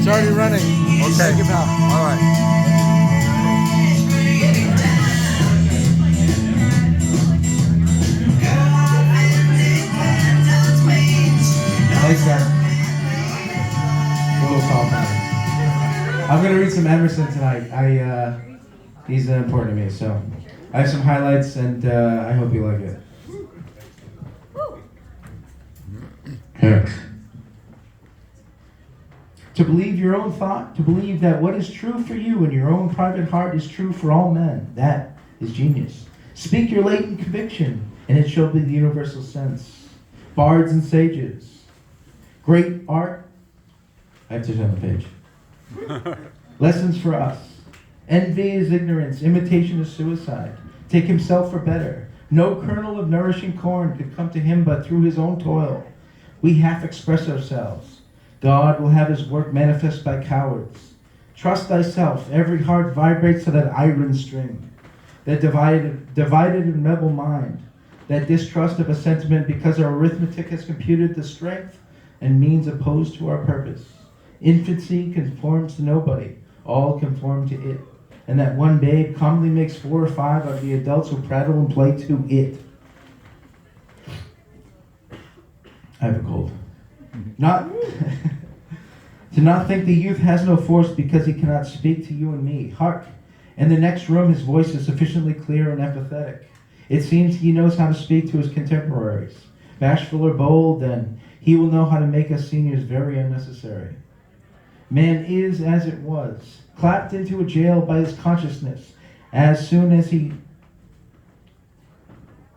It's already running. Okay. Thank you, pal. All right. Thanks, guys. A little salt on it. I'm going to read some Emerson tonight. He's important to me, so I have some highlights, and I hope you like it. To believe your own thought, to believe that what is true for you in your own private heart is true for all men, that is genius. Speak your latent conviction, and it shall be the universal sense. Bards and sages. Great art. I have to turn the page. Lessons for us. Envy is ignorance. Imitation is suicide. Take himself for better. No kernel of nourishing corn could come to him but through his own toil. We half express ourselves. God will have his work manifest by cowards. Trust thyself. Every heart vibrates to that iron string. That divided and rebel mind. That distrust of a sentiment because our arithmetic has computed the strength and means opposed to our purpose. Infancy conforms to nobody. All conform to it. And that one babe commonly makes 4 or 5 of the adults who prattle and play to it. I have a cold. Not to not think the youth has no force because he cannot speak to you and me. Hark! In the next room his voice is sufficiently clear and empathetic. It seems he knows how to speak to his contemporaries. Bashful or bold, then he will know how to make us seniors very unnecessary. Man is as it was, clapped into a jail by his consciousness. As soon as he...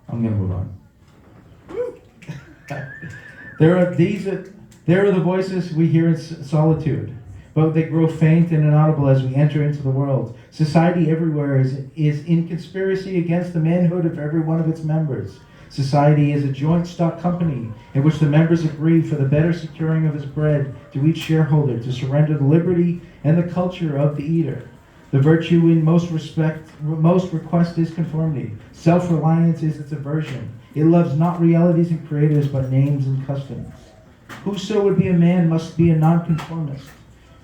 I'm going to move on. There are the voices we hear in solitude, but they grow faint and inaudible as we enter into the world. Society everywhere is in conspiracy against the manhood of every one of its members. Society is a joint stock company in which the members agree for the better securing of his bread to each shareholder to surrender the liberty and the culture of the eater. The virtue in most request is conformity. Self-reliance is its aversion. It loves not realities and creators, but names and customs. Whoso would be a man must be a nonconformist,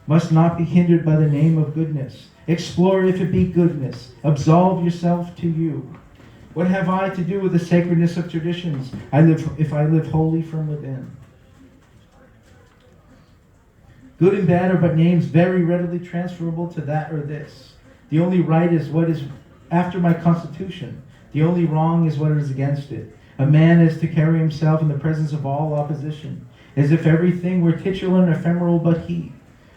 must not be hindered by the name of goodness. Explore if it be goodness. Absolve yourself to you. What have I to do with the sacredness of traditions? If I live wholly from within. Good and bad are but names very readily transferable to that or this. The only right is what is after my constitution. The only wrong is what is against it. A man is to carry himself in the presence of all opposition, as if everything were titular and ephemeral but he.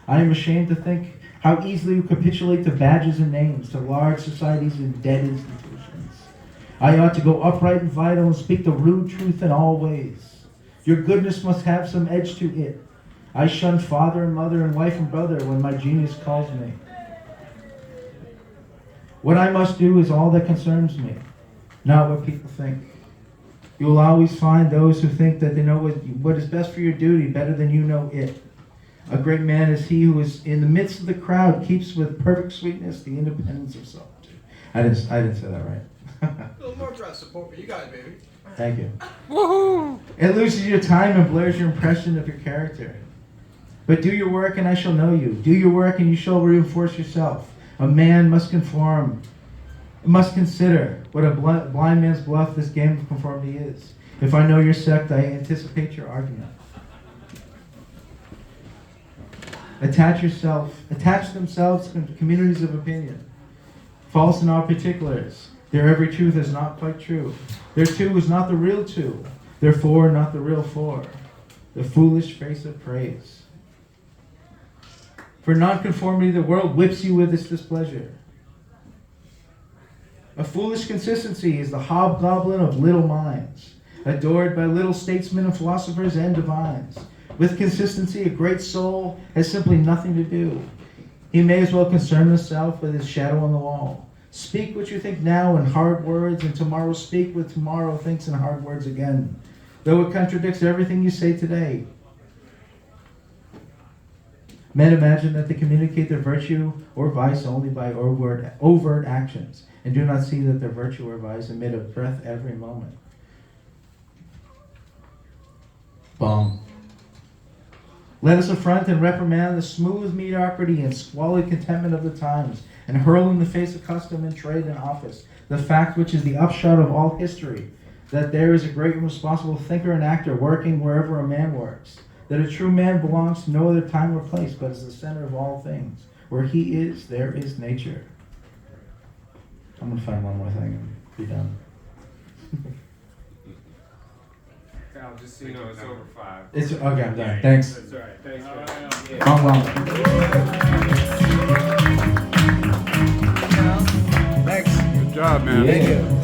I am ashamed to think how easily we capitulate to badges and names, to large societies and dead institutions. I ought to go upright and vital and speak the rude truth in all ways. Your goodness must have some edge to it. I shun father and mother and wife and brother when my genius calls me. What I must do is all that concerns me, not what people think. You will always find those who think that they know what is best for your duty better than you know it. A great man is he who is in the midst of the crowd, keeps with perfect sweetness the independence of solitude. I didn't say that right. A little more dress support for you guys, baby. Thank you. Woohoo! It loses your time and blurs your impression of your character. But do your work and I shall know you. Do your work and you shall reinforce yourself. A man must conform, must consider what a blind man's bluff this game of conformity is. If I know your sect, I anticipate your argument. Attach themselves to communities of opinion. False in all particulars. Their every truth is not quite true. Their two is not the real two. Their four not the real four. The foolish face of praise. For nonconformity, the world whips you with its displeasure. A foolish consistency is the hobgoblin of little minds, adored by little statesmen and philosophers and divines. With consistency, a great soul has simply nothing to do. He may as well concern himself with his shadow on the wall. Speak what you think now in hard words, and tomorrow speak what tomorrow thinks in hard words again, though it contradicts everything you say today. Men imagine that they communicate their virtue or vice only by overt actions, and do not see that their virtue or vice emit a breath every moment. Bong. Let us affront and reprimand the smooth mediocrity and squalid contentment of the times, and hurl in the face of custom and trade and office the fact which is the upshot of all history, that there is a great and responsible thinker and actor working wherever a man works, that a true man belongs to no other time or place, but is the center of all things. Where he is, there is nature. I'm going to find one more thing and be done. Cal, just so you know, it's over 5. It's okay, I'm done. Thanks. That's all right. Thanks, man. Long. Thanks. Good job, man. Yeah.